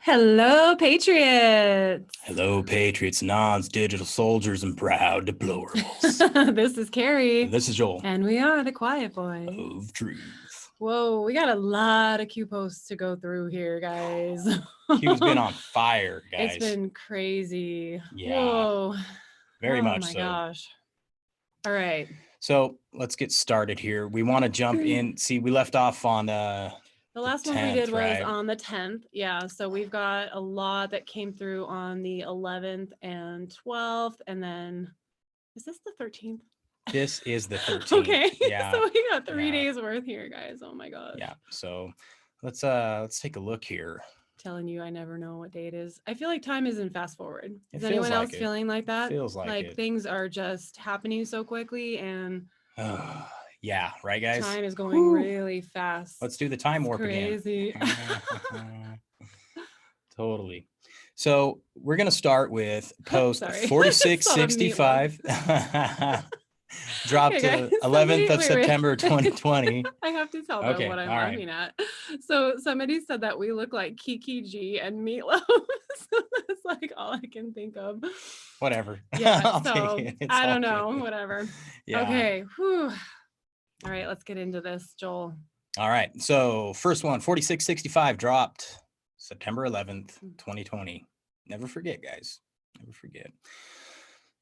Hello, Patriots. Hello, Patriots, Nons, digital soldiers, and proud deplorables. This is Carrie. This is Joel And we are the Quiet Boys. of Truth. Whoa, we got a lot of Q posts to go through here, guys. Q's been on fire, guys. It's been crazy. Yeah. Whoa. Very much so. Oh my gosh. All right. So let's get started here. We want to jump in. See, we left off on the last 10th, one we did was on the 10th. Yeah. So we've got a lot that came through on the 11th and 12th. And then is this the 13th? This is the 13th. Okay. Yeah. So we got 3 days worth here, guys. Oh my god. Yeah. So let's take a look here. Telling you, I never know what day it is. I feel like time isn't fast forward. Is anyone else feeling like that? Feels like it. Things are just happening so quickly, and yeah, right, guys. Time is going really fast. Let's do the time warp crazy. Again. Totally. So we're gonna start with post 4665. Dropped to 11th of September 2020. I have to tell them what I'm laughing at. So somebody said that we look like Kiki G and Meatloaf. So that's like all I can think of. Whatever. Yeah. So I don't know. Whatever. Yeah. Okay. Whew. All right. Let's get into this, Joel. All right. So first one, 4665 dropped September 11th, 2020. Never forget, guys. Never forget.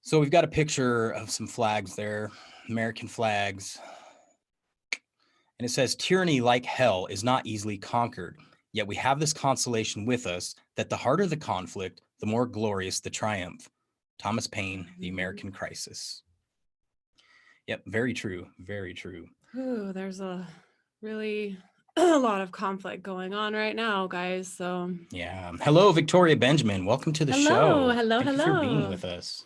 So we've got a picture of some flags there, American flags. And it says, tyranny like hell is not easily conquered. Yet we have this consolation with us that the harder the conflict, the more glorious the triumph. Thomas Paine, The American Crisis. Yep, very true. Very true. Ooh, there's a lot of conflict going on right now, guys. So yeah. Hello, Victoria Benjamin. Welcome to the show. Hello. Thank you for being with us.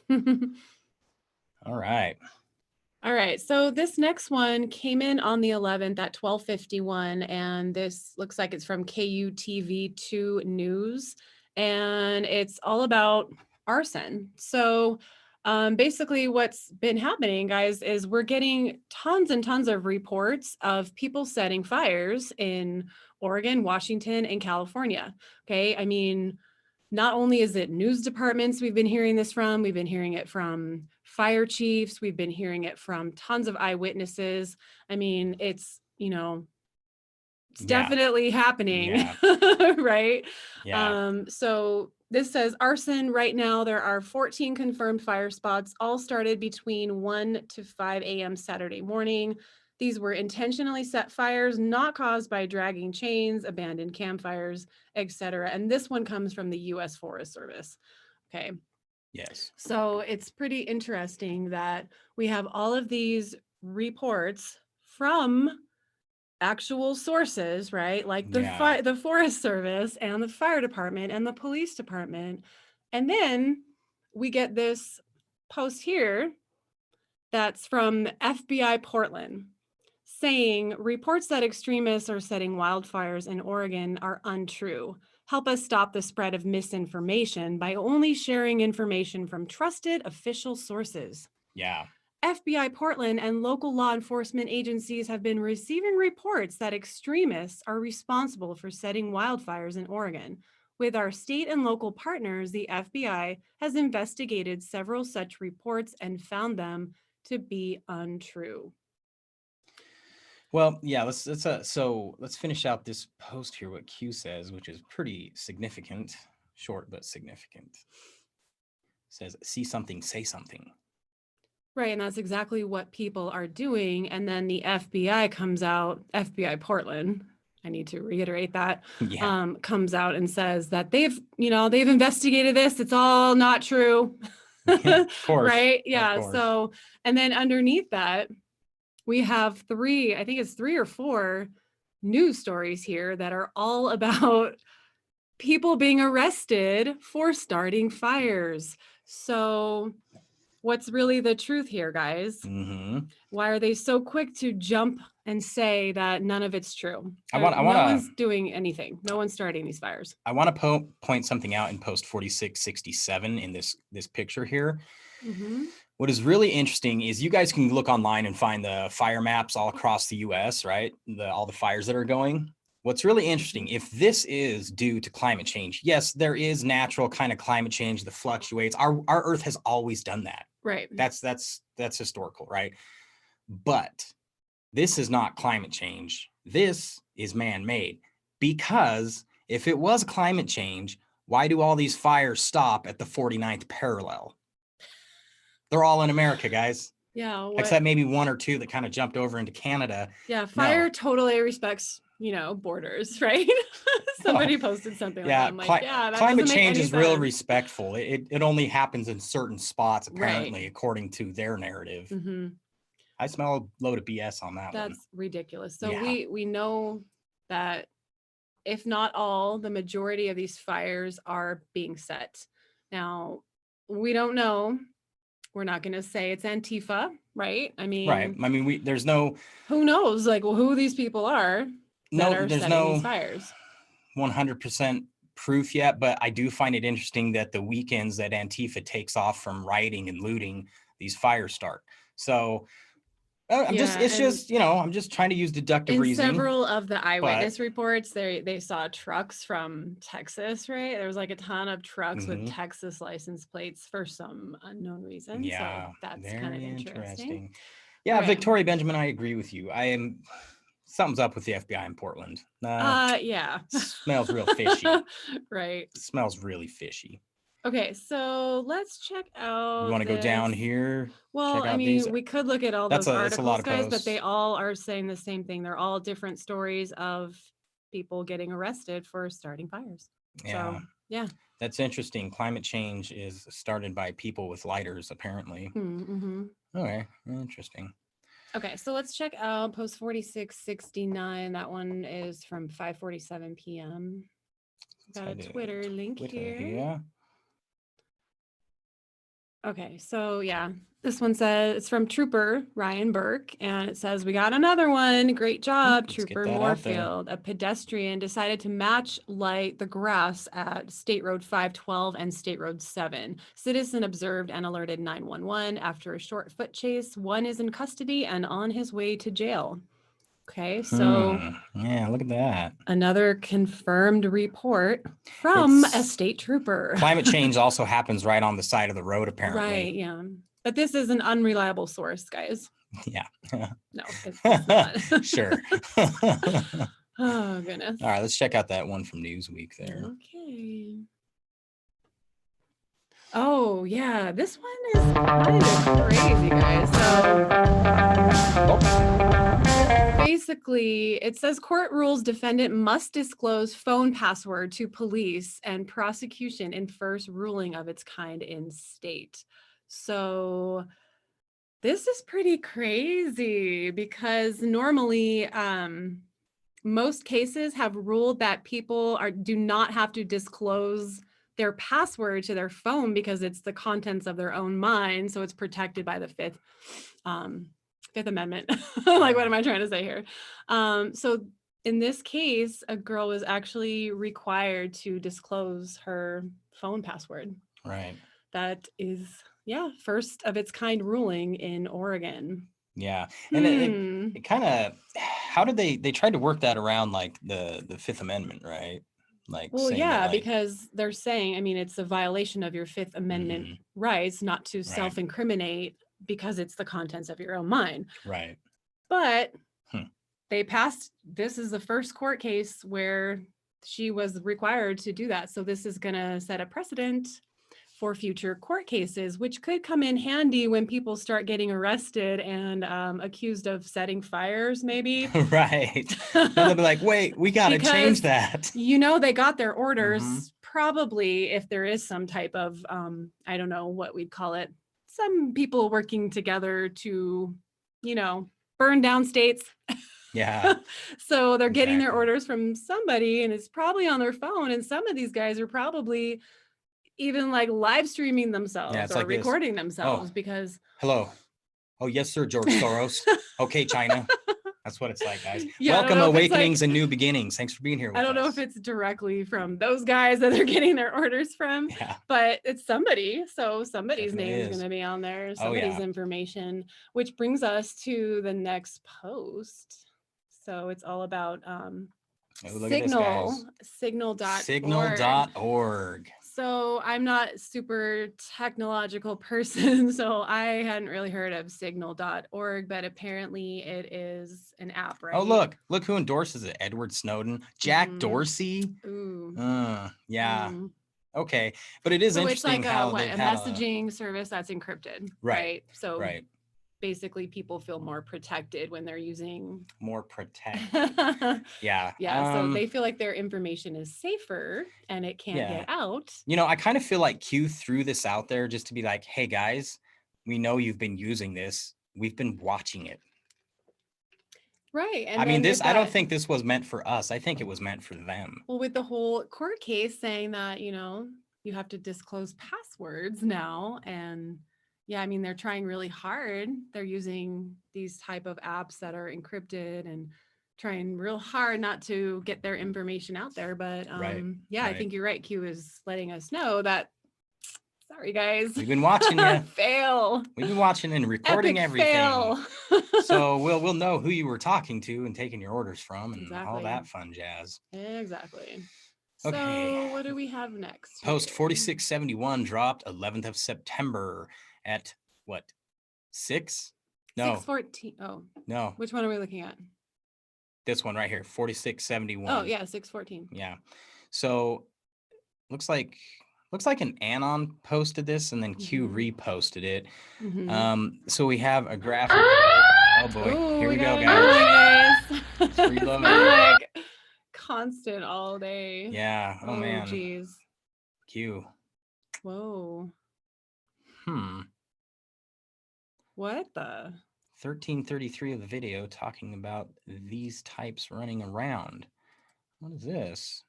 All right. All right. So this next one came in on the 11th at 12:51, and this looks like it's from KUTV2 News, and it's all about arson. So basically what's been happening, guys, is we're getting tons and tons of reports of people setting fires in Oregon, Washington, and California. Okay. I mean, not only is it news departments we've been hearing this from, we've been hearing it from fire chiefs, we've been hearing it from tons of eyewitnesses. I mean, it's, it's definitely happening, right? Yeah. So this says arson right now. There are 14 confirmed fire spots, all started between 1 to 5 a.m. Saturday morning. These were intentionally set fires, not caused by dragging chains, abandoned campfires, etc. And this one comes from the U.S. Forest Service. Okay. Yes. So it's pretty interesting that we have all of these reports from actual sources, right? Like the Forest Service and the fire department and the police department. And then we get this post here that's from FBI Portland saying reports that extremists are setting wildfires in Oregon are untrue. Help us stop the spread of misinformation by only sharing information from trusted official sources. Yeah. FBI Portland and local law enforcement agencies have been receiving reports that extremists are responsible for setting wildfires in Oregon. With our state and local partners, the FBI has investigated several such reports and found them to be untrue. Well, yeah, let's finish out this post here, what Q says, which is pretty significant, short but significant. It says, see something, say something. Right, and that's exactly what people are doing. And then the FBI comes out, FBI Portland, I need to reiterate that, comes out and says that they've investigated this. It's all not true. Yeah, of course. Right? Yeah. So, and then underneath that, we have three or four news stories here that are all about people being arrested for starting fires. So what's really the truth here, guys? Mm-hmm. Why are they so quick to jump and say that none of it's true? No one's doing anything. No one's starting these fires. I want to point something out in post 4667 in this picture here. Mm-hmm. What is really interesting is you guys can look online and find the fire maps all across the U.S., right? All the fires that are going. What's really interesting, if this is due to climate change, yes, there is natural kind of climate change that fluctuates. Our Earth has always done that. Right. That's historical, right? But this is not climate change. This is man-made, because if it was climate change, why do all these fires stop at the 49th parallel? They're all in America, guys. Yeah. Except maybe one or two that kind of jumped over into Canada. Yeah. Fire totally respects, borders, right? Somebody posted something like that. I'm like, yeah, that climate doesn't make change any is real sense. respectful. It only happens in certain spots, apparently, Right. according to their narrative. Mm-hmm. I smell a load of BS on that one. That's ridiculous. So Yeah. we know that if not all, the majority of these fires are being set. Now, we don't know. We're not going to say it's Antifa, right? I mean, right. I mean, there's no, who knows, like, who these people are that are there's setting no these fires. 100% proof yet, but I do find it interesting that the weekends that Antifa takes off from rioting and looting, these fires start. So I'm just trying to use deductive reasoning. Several of the eyewitness reports, they saw trucks from Texas, right? There was like a ton of trucks with Texas license plates for some unknown reason. Yeah, so that's very kind of interesting. Yeah, right. Victoria Benjamin, I agree with you. Something's up with the FBI in Portland. Yeah. Smells real fishy. Right. Smells really fishy. Okay, so let's check out. You want to go down here? Well, I mean, we could look at all those articles, guys, but they all are saying the same thing. They're all different stories of people getting arrested for starting fires. Yeah. So, yeah. That's interesting. Climate change is started by people with lighters, apparently. Mm-hmm. Okay, interesting. Okay, so let's check out post 4669. That one is from 5:47 p.m. Got a Twitter link here. Yeah. Okay, so yeah, this one says it's from Trooper Ryan Burke, and it says, "We got another one. Great job, Trooper Moorfield. A pedestrian decided to match light the grass at State Road 512 and State Road 7. Citizen observed and alerted 911. After a short foot chase, one is in custody and on his way to jail." Okay, so yeah, look at that. Another confirmed report from a state trooper. Climate change also happens right on the side of the road, apparently. Right, yeah. But this is an unreliable source, guys. Yeah. No, it's not. Sure. Oh, goodness. All right, let's check out that one from Newsweek there. Okay. Oh, yeah, this one is kind of crazy, guys. So basically, it says court rules defendant must disclose phone password to police and prosecution in first ruling of its kind in state. So this is pretty crazy because normally most cases have ruled that people do not have to disclose their password to their phone because it's the contents of their own mind. So it's protected by the Fifth Amendment. Like, what am I trying to say here? So in this case, a girl was actually required to disclose her phone password. Right. That is, first of its kind ruling in Oregon. Yeah. And it kind of, how did they tried to work that around, like the Fifth Amendment, right? Like, well, yeah, because they're saying, I mean, it's a violation of your Fifth Amendment rights not to self-incriminate because it's the contents of your own mind. Right. But they passed, this is the first court case where she was required to do that. So this is going to set a precedent for future court cases, which could come in handy when people start getting arrested and accused of setting fires, maybe. Right. And they'll be like, wait, we got to change that. They got their orders, probably, if there is some type of, I don't know what we'd call it, some people working together to, burn down states. Yeah. So they're getting their orders from somebody, and it's probably on their phone. And some of these guys are probably even like live streaming themselves or recording themselves because. Hello. Oh, yes, sir, George Soros. Okay, China. That's what it's like, guys. Yeah, welcome, Awakenings and New Beginnings. Thanks for being here with us. I don't know if it's directly from those guys that they're getting their orders from, but it's somebody. So somebody's name is going to be on there, somebody's information, which brings us to the next post. So it's all about Oh, look at this, guys. Signal.org. Signal.org. So I'm not super technological person, so I hadn't really heard of signal.org, but apparently it is an app, right? Oh, look who endorses it. Edward Snowden, Jack Dorsey. Ooh. Yeah. Okay. But it is so interesting it's like how a they've had messaging service that's encrypted, Right. right? So right. basically people feel more protected when they're using More protected. Yeah. So they feel like their information is safer and it can't get out. You know, I kind of feel like Q threw this out there just to be like, hey guys, we know you've been using this. We've been watching it. Right. And I mean, I don't that, think this was meant for us. I think it was meant for them. well, with the whole court case saying that, you know, you have to disclose passwords now. And yeah, I mean, they're trying really hard. They're using these type of apps that are encrypted and trying real hard not to get their information out there. But I think you're right. Q is letting us know that, sorry guys, we've been watching you. Fail. We've been watching and recording Epic everything. Fail. So we'll know who you were talking to and taking your orders from and all that fun jazz. Exactly. Okay. So what do we have next? Post 4671 dropped 11th of September at what? 6? No. 614. Oh. No. Which one are we looking at? This one right here, 4671. Oh, yeah, 614. Yeah. So looks like an Anon posted this and then Q reposted it. So we have a graphic. Oh boy, here we go, guys. It's reloading. Like constant all day. Yeah. Oh man. Jeez. Q. Whoa. What the? 1333 of the video talking about these types running around. What is this?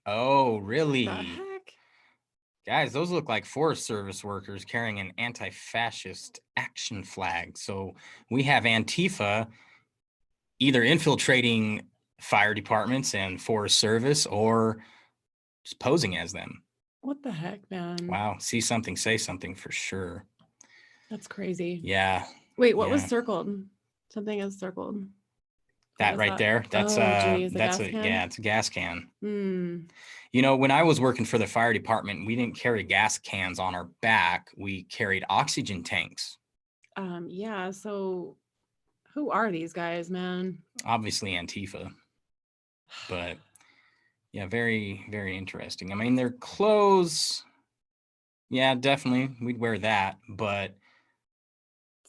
Oh, really? What the heck? Guys, those look like Forest Service workers carrying an anti-fascist action flag. So we have Antifa either infiltrating fire departments and Forest Service or just posing as them. What the heck, man? Wow. See something, say something for sure. That's crazy. Yeah. Wait, what was circled? Something is circled. That right there. That's it's a gas can. You know, when I was working for the fire department, we didn't carry gas cans on our back. We carried oxygen tanks. Yeah. So who are these guys, man? Obviously Antifa. But yeah, very, very interesting. I mean, their clothes. Yeah, definitely. We'd wear that. But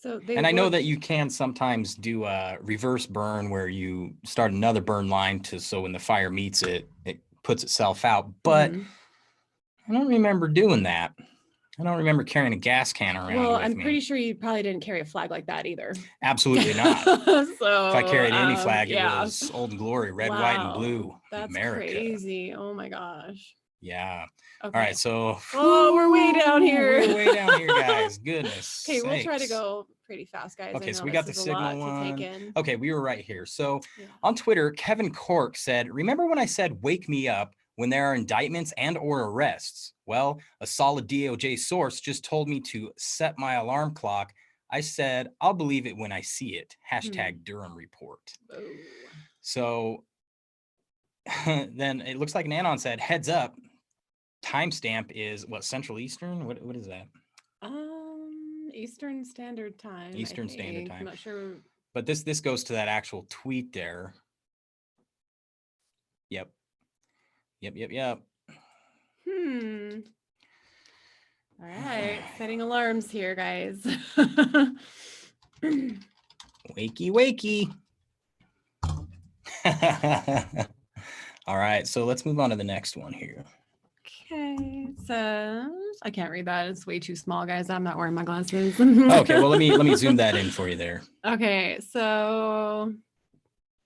I know that you can sometimes do a reverse burn where you start another burn line so when the fire meets it, it puts itself out. But I don't remember doing that. I don't remember carrying a gas can around with me. Well, I'm pretty sure you probably didn't carry a flag like that either. Absolutely not. So if I carried any flag, it was Old and Glory, red, white, and blue. That's America. Crazy. Oh my gosh. Yeah. Okay. All right. So. Oh, we're way down here. We're way down here, guys. Goodness. Okay, we'll try to go pretty fast, guys. Okay, so we got the signal one. Okay, we were right here. So yeah. On Twitter, Kevin Cork said, "Remember when I said wake me up when there are indictments and or arrests? Well, a solid DOJ source just told me to set my alarm clock. I said, I'll believe it when I see it. Hashtag Durham Report." Oh. So then it looks like an Anon said, heads up. Timestamp is what, Central Eastern? What is that? Eastern Standard Time. Eastern Standard Time. I'm not sure. But this goes to that actual tweet there. Yep. All right. Setting alarms here, guys. Wakey. All right. So let's move on to the next one here. Okay. So I can't read that. It's way too small, guys. I'm not wearing my glasses. Okay. Well, let me zoom that in for you there. Okay. So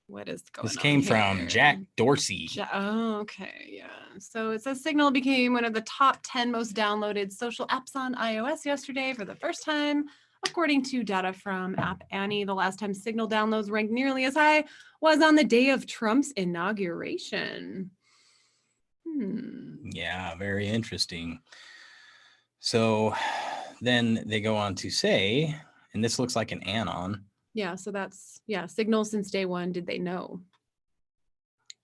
what is going on? This came from Jack Dorsey. Okay. Yeah. So it says Signal became one of the top 10 most downloaded social apps on iOS yesterday for the first time. According to data from App Annie, the last time Signal downloads ranked nearly as high was on the day of Trump's inauguration. Yeah, very interesting. So then they go on to say, and this looks like an anon. Yeah, so that's, Signal since day one, did they know?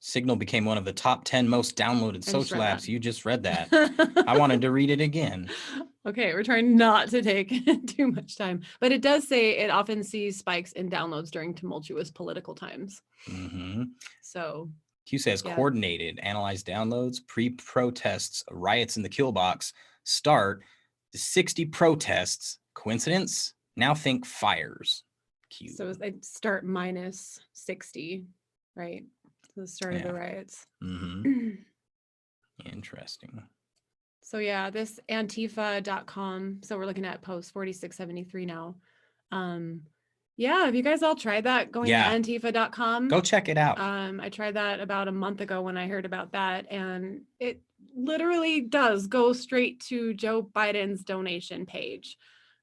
Signal became one of the top 10 most downloaded I just social read apps. that. You just read that. I wanted to read it again. Okay, we're trying not to take too much time, but it does say it often sees spikes in downloads during tumultuous political times. Mm-hmm. So Q says yeah. coordinated, analyze downloads, pre-protests, riots in the kill box, start, 60 protests. Coincidence? Now think fires. Q. So they start minus 60, right? So the start of the riots. Mm-hmm. Interesting. So yeah, this Antifa.com. So we're looking at post 4673 now. Yeah, have you guys all tried that? Going to Antifa.com? Go check it out. I tried that about a month ago when I heard about that, and it literally does go straight to Joe Biden's donation page.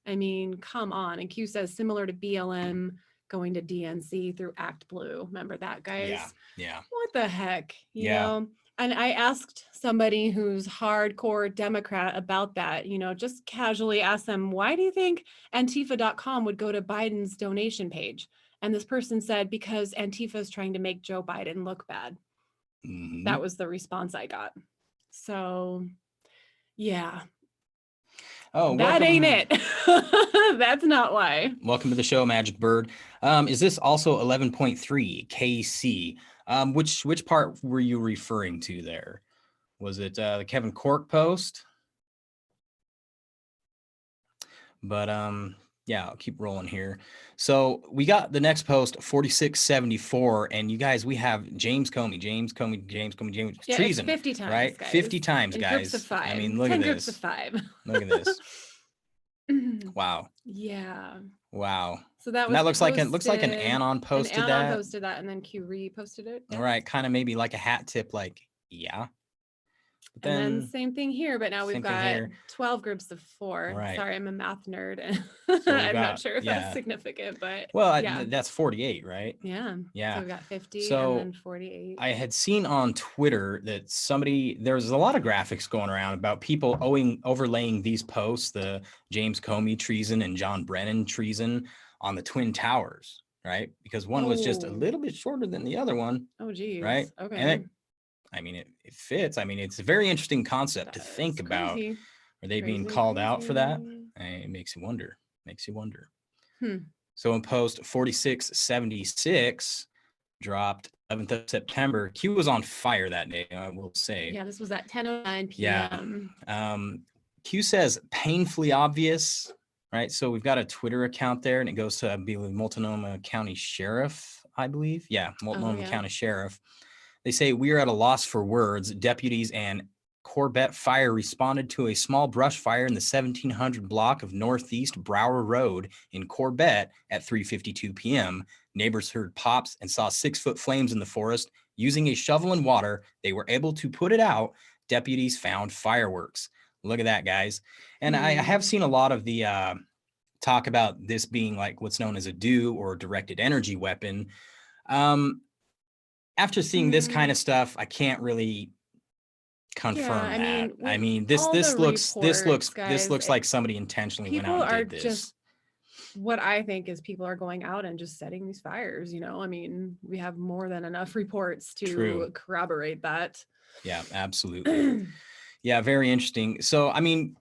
I mean, come on. And Q says similar to BLM going to DNC through Act Blue. Remember that, guys? Yeah. What the heck? You know? And I asked somebody who's hardcore Democrat about that, just casually asked them, why do you think Antifa.com would go to Biden's donation page? And this person said, because Antifa is trying to make Joe Biden look bad. Mm-hmm. That was the response I got. So, yeah. Oh, that ain't it. That's not why. Welcome to the show, Magic Bird. Is this also 11.3 KC? Which part were you referring to there? Was it the Kevin Cork post? But yeah, I'll keep rolling here. So we got the next post, 4674, and you guys, we have James Comey. Yeah, Treason, 50 times, right? guys. 50 times, in guys. Groups of 5. I mean, look 10 at groups this. of 5. Look at this. Wow. Yeah. Wow. So that and was that looks like an Anon posted and that. Anon posted that, and then Q reposted it. All right, kind of maybe like a hat tip, like yeah. But then same thing here, but now we've got 12 groups of 4. Right. Sorry, I'm a math nerd. So I'm not sure if that's significant, but well, that's 48, right? Yeah. So we got 50 and then 48. I had seen on Twitter that there's a lot of graphics going around about people overlaying these posts, the James Comey treason and John Brennan treason, on the Twin Towers, right? Because one was just a little bit shorter than the other one. Oh, geez. Right. Okay. And it fits. I mean, it's a very interesting concept to think about. Are they being called out for that? It makes you wonder. So in post 4676 dropped 11th of September. Q was on fire that day, I will say. Yeah, this was at 10:09 p.m. Yeah. Q says painfully obvious, right? So we've got a Twitter account there, and it goes to Multnomah County Sheriff, I believe. Yeah, Multnomah County Sheriff. They say, we are at a loss for words. Deputies and Corbett Fire responded to a small brush fire in the 1700 block of Northeast Brower Road in Corbett at 3:52 p.m. Neighbors heard pops and saw 6-foot flames in the forest. Using a shovel and water, they were able to put it out. Deputies found fireworks. Look at that, guys. And I have seen a lot of the talk about this being like what's known as a DEW or directed energy weapon. After seeing this kind of stuff, I can't really confirm that. I mean, this looks like somebody intentionally went out and did this. Just what I think is people are going out and just setting these fires. I mean, we have more than enough reports to corroborate that. Yeah, absolutely. Yeah, very interesting. So, I mean,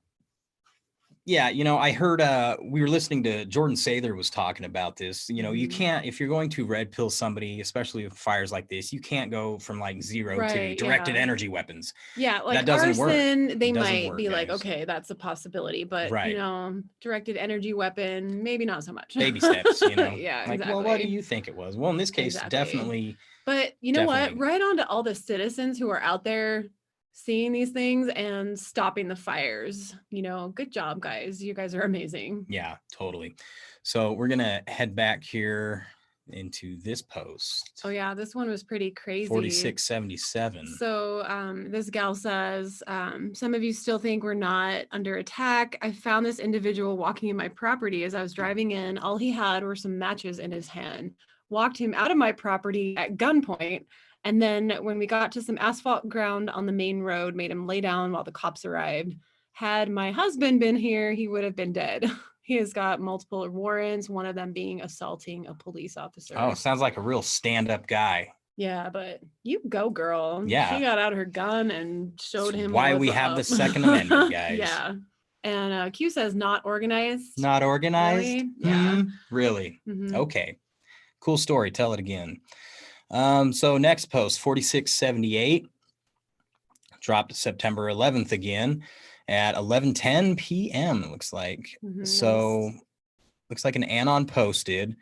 yeah, I heard we were listening to Jordan Sather was talking about this. You can't, if you're going to red pill somebody, especially with fires like this, you can't go from like 0 to directed energy weapons. Yeah, like that doesn't Arson, work. they might be like, okay, that's a possibility, but directed energy weapon, maybe not so much. Baby steps, Yeah, like, exactly. Well, what do you think it was? Well, in this case, definitely. But you know what? Right on to all the citizens who are out there seeing these things and stopping the fires. Good job, guys. You guys are amazing. Yeah, totally. So we're gonna head back here into this post. Oh yeah, this one was pretty crazy. 4677. So this gal says, some of you still think we're not under attack. I found this individual walking in my property as I was driving in. All he had were some matches in his hand. Walked him out of my property at gunpoint. And then when we got to some asphalt ground on the main road, made him lay down while the cops arrived. Had my husband been here, he would have been dead. He has got multiple warrants, one of them being assaulting a police officer. Oh, sounds like a real stand-up guy. Yeah, but you go, girl. Yeah. She got out her gun and showed That's him why what's we have the up. Second Amendment, guys. Yeah. And Q says not organized. Not organized? Really? Yeah. Really? Mhm. Okay. Cool story. Tell it again. So next post, 4678, dropped September 11th again at 11:10 p.m. It looks like. So Nice. looks like an anon posted.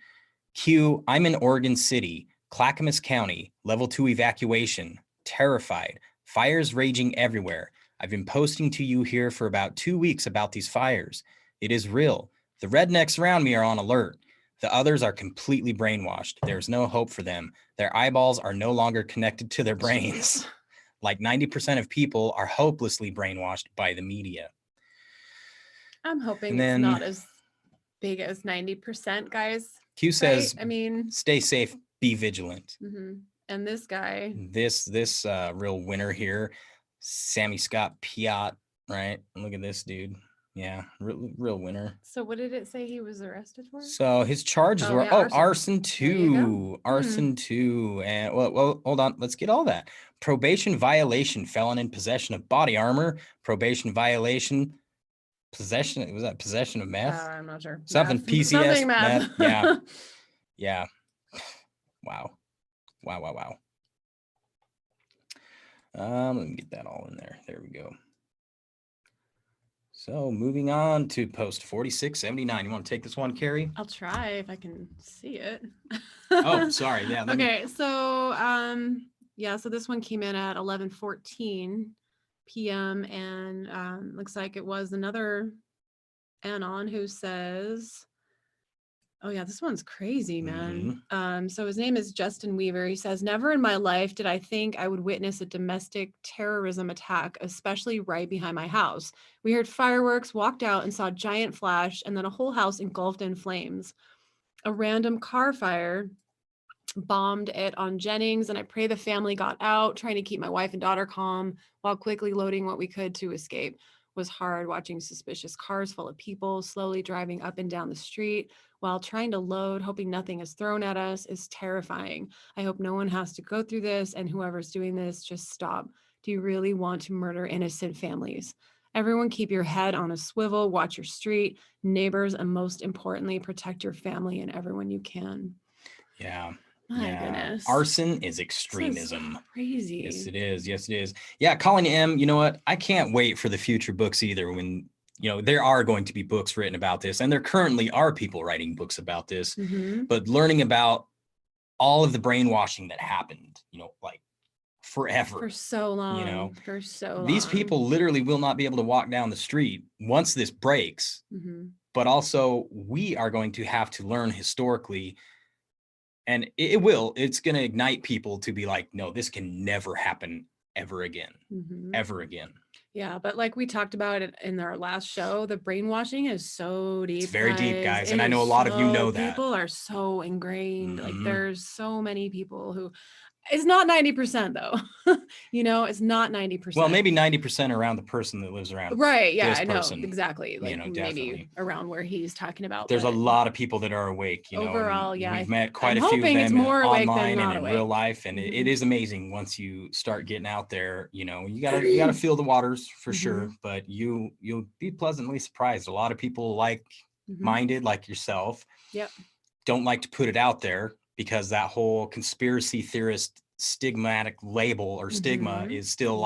Q, I'm in Oregon City, Clackamas County, level 2 evacuation, terrified, fires raging everywhere. I've been posting to you here for about 2 weeks about these fires. It is real. The rednecks around me are on alert. The others are completely brainwashed. There's no hope for them. Their eyeballs are no longer connected to their brains. Jeez. Like 90% of people are hopelessly brainwashed by the media. I'm hoping And it's then not as big as 90%, guys. Q says, Right? I mean, stay safe, be vigilant. and this guy. This real winner here, Sammy Scott Piat, right? Look at this dude. Yeah, real winner. So what did it say he was arrested for? So his charges were arson There you go. arson 2, and well, hold on, let's get all that. Probation violation, felon in possession of body armor, probation violation, possession, was that possession of meth? I'm not sure. Something Math. PCS, Something math. yeah. Yeah. Wow. Let me get that all in there. There we go. So moving on to post 4679. You want to take this one, Carrie? I'll try if I can see it. Oh, sorry. Yeah. Okay. So, yeah. So this one came in at 11:14 p.m. and looks like it was another anon who says, oh yeah, this one's crazy, man. So his name is Justin Weaver. He says, never in my life did I think I would witness a domestic terrorism attack, especially right behind my house. We heard fireworks, walked out and saw a giant flash, and then a whole house engulfed in flames. A random car fire bombed it on Jennings, and I pray the family got out, trying to keep my wife and daughter calm while quickly loading what we could to escape. Was hard watching suspicious cars full of people slowly driving up and down the street while trying to load, hoping nothing is thrown at us, is terrifying. I hope no one has to go through this, and whoever's doing this, just stop. Do you really want to murder innocent families? Everyone keep your head on a swivel, watch your street, neighbors, and most importantly, protect your family and everyone you can. Yeah. My goodness. Arson is extremism. This is crazy. Yes, it is. Yes, it is. Yeah, Colin M., you know what? I can't wait for the future books either when, you know, there are going to be books written about this, and there currently are people writing books about this, but learning about all of the brainwashing that happened, you know, like forever. For so long. You know, for so long. These people literally will not be able to walk down the street once this breaks, but also we are going to have to learn historically. And it's going to ignite people to be like, no, this can never happen ever again, ever again. Yeah. But like we talked about it in our last show, the brainwashing is so deep. It's very deep, guys. And I know a lot of you know that. People are so ingrained. Like there's so many people who, it's not 90% though. You know, it's not 90%. Well, maybe 90% around the person that lives around. Right. Yeah, this I know. person, exactly. Like you know, maybe definitely around where he's talking about. There's a lot of people that are awake, you know. Overall, yeah. We've met quite a few of them it's more online than and in awake. real life. And it is amazing once you start getting out there, you know, you gotta feel the waters for sure, but you'll be pleasantly surprised. A lot of people like-minded, like yourself, don't like to put it out there because that whole conspiracy theorist stigmatic label or stigma is still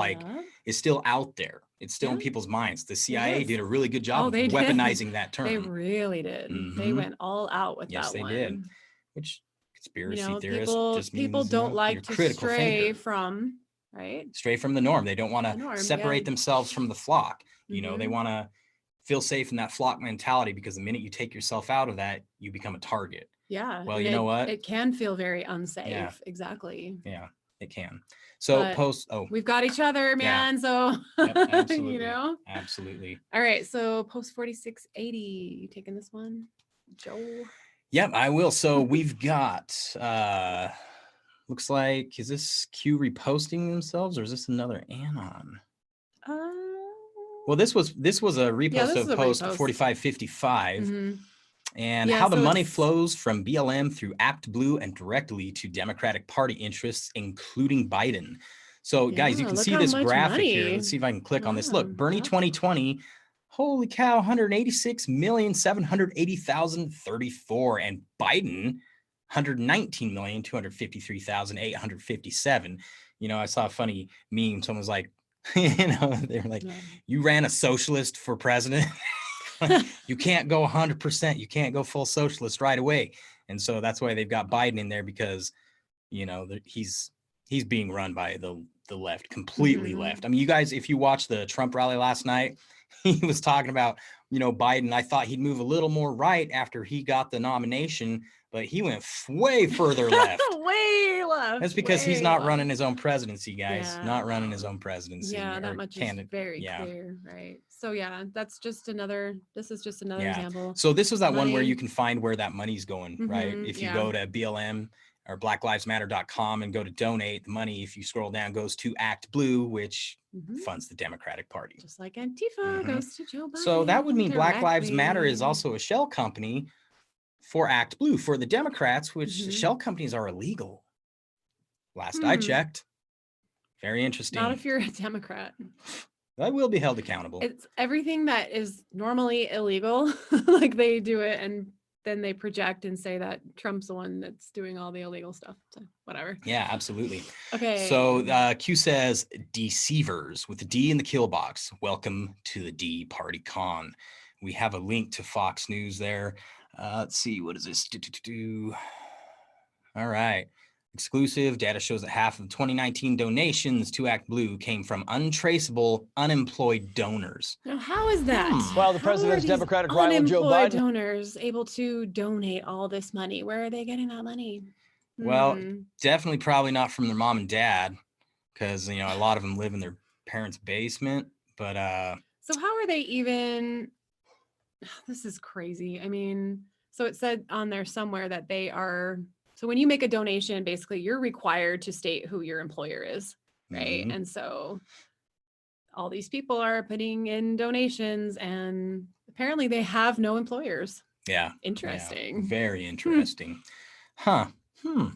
is still out there. It's still in people's minds. The CIA did a really good job of weaponizing that term. They really did. They went all out with that one. Yes, they did. Which conspiracy you know, theorist just means people don't like to critical stray thinker. from Stray from the norm. They don't want to separate themselves from the flock. You know, they want to feel safe in that flock mentality because the minute you take yourself out of that, you become a target. Yeah. Well, you know what? It can feel very unsafe. Yeah. Exactly. Yeah, it can. So we've got each other, man. So absolutely. You know, absolutely. All right. So post 4680, you taking this one, Joe? Yep, I will. So we've got looks like, is this Q reposting themselves or is this another anon? Well, this was a repost of post 4555. and Yeah, how the so money it's flows from BLM through Act Blue and directly to Democratic Party interests, including Biden. So guys, you yeah, can look see how this much graphic here. money. Let's see if I can click on this. Wow, Look, Bernie yep. 2020, holy cow, 186,780,034, and Biden 119,253,857. You know, I saw a funny meme. Someone was like, they're like, Yeah. you ran a socialist for president. You can't go 100%. You can't go full socialist right away. And so that's why they've got Biden in there, because, you know, he's being run by the left, completely left. I mean, you guys, if you watched the Trump rally last night, he was talking about, you know, Biden. I thought he'd move a little more right after he got the nomination, but he went way further left. Way left. That's because he's way not left. running his own presidency, guys. Yeah. Not running his own presidency. Yeah, that or much is candidate. very Yeah. clear, right? So yeah, this is just another Yeah. example. So this was that one where Money. you can find where that money's going, right? Mhm, If you yeah. go to BLM or blacklivesmatter.com and go to donate, the money, if you scroll down, goes to Act Blue, which Mhm. funds the Democratic Party. Just like Antifa Mhm. goes to Joe Biden. So that would mean Black Lives Matter is directly. also a shell company for Act Blue. For the Democrats, which Mhm. shell companies are illegal. Last I checked. Very interesting. Not if you're a Democrat. I will be held accountable. It's everything that is normally illegal, like they do it and then they project and say that Trump's the one that's doing all the illegal stuff. So whatever. Yeah, absolutely. Okay. So Q says deceivers with the D in the kill box. Welcome to the D Party Con. We have a link to Fox News there. Let's see, what is this? All right. Exclusive data shows that half of 2019 donations to Act Blue came from untraceable, unemployed donors. Now, how is that? While the president's Democratic rival Joe unemployed Biden donors able to donate all this money? Where are they getting that money? Well, definitely probably not from their mom and dad, because, you know, a lot of them live in their parents' basement. But so how are they even? This is crazy. I mean, so it said on there somewhere that they are. So when you make a donation, basically you're required to state who your employer is, right? Mhm. And so all these people are putting in donations and apparently they have no employers. Yeah. Interesting. Yeah, very interesting. Huh. All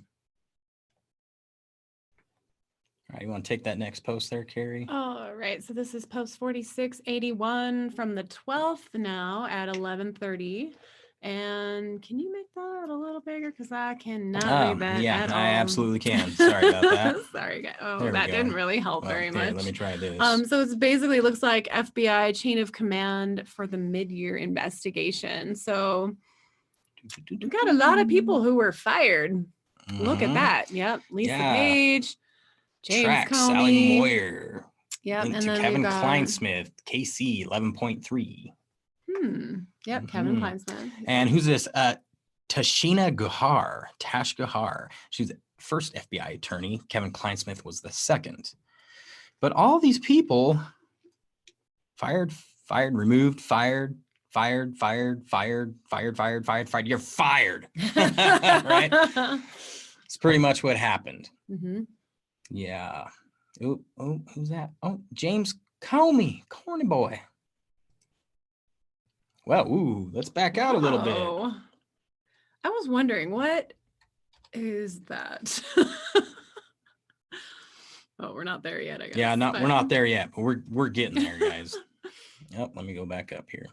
right, you want to take that next post there, Carrie? All right. So this is post 4681 from the 12th now at 11:30. And can you make that a little bigger? Because I cannot read that at all. I absolutely can. Sorry about that. Sorry, guys. Oh, There we that go. didn't really help Well, very here, much. let me try this. So it's basically looks like FBI chain of command for the mid-year investigation. So we've got a lot of people who were fired. Look at that. Yep. Lisa Page, James Track, Comey. Sally Moyer. Yep. Link And to then Kevin we got Kleinsmith, KC 11.3. Yep. Kevin Kleinsmith. And who's this? Tashina Guhar. Tash Guhar. She's the first FBI attorney. Kevin Kleinsmith was the second. But all these people fired, removed, fired. You're fired. Right? It's pretty much what happened. Yeah. Oh, who's that? Oh, James Comey, corny boy. Well, let's back out a little bit. I was wondering, what is that? Oh, we're not there yet, I guess. Yeah, we're not there yet, but we're getting there, guys. Yep, let me go back up here.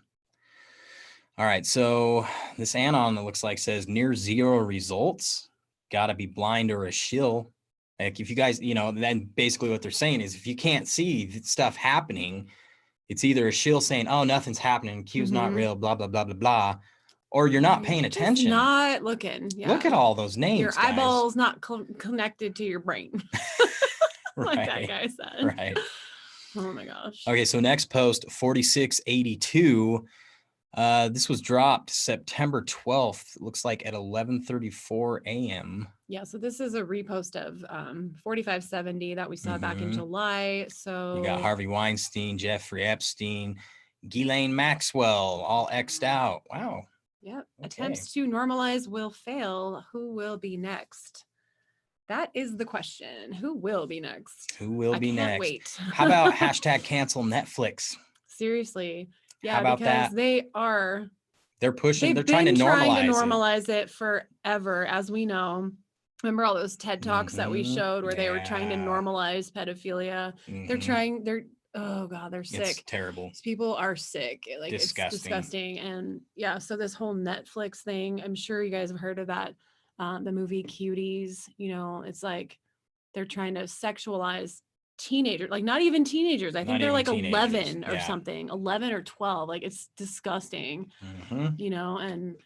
All right, so this anon, it looks like, says near zero results. Gotta be blind or a shill. Like, if you guys, you know, then basically what they're saying is if you can't see stuff happening, it's either a shill saying, oh, nothing's happening, Q's not real, blah, blah, blah, blah, blah, or you're not paying attention. Just not looking. Yeah. Look at all those names, your guys. eyeballs not connected to your brain. Right. Like that guy said. Right. Oh my gosh. Okay, so next post, 4682. This was dropped September 12th. It looks like at 11:34 a.m. Yeah, so this is a repost of 4570 that we saw back in July. So you got Harvey Weinstein, Jeffrey Epstein, Ghislaine Maxwell, all X'd out. Wow. Yep. Okay. Attempts to normalize will fail. Who will be next? That is the question. Who will be next? Who will be next? Wait. How about hashtag cancel Netflix? Seriously. Yeah, How about because that? they are They're pushing. They've They're trying to been trying to normalize normalize it forever, as we know. Remember all those TED Talks that we showed where they were trying to Yeah. normalize pedophilia? Oh God, they're It's sick. terrible. These people are sick. Like it's disgusting. And yeah, so this whole Netflix thing, I'm sure you guys have heard of that. The movie Cuties, you know, it's like they're trying to sexualize teenagers, like not even teenagers. I think they're like 11 or something, 11 or 12. Like it's disgusting, you know. And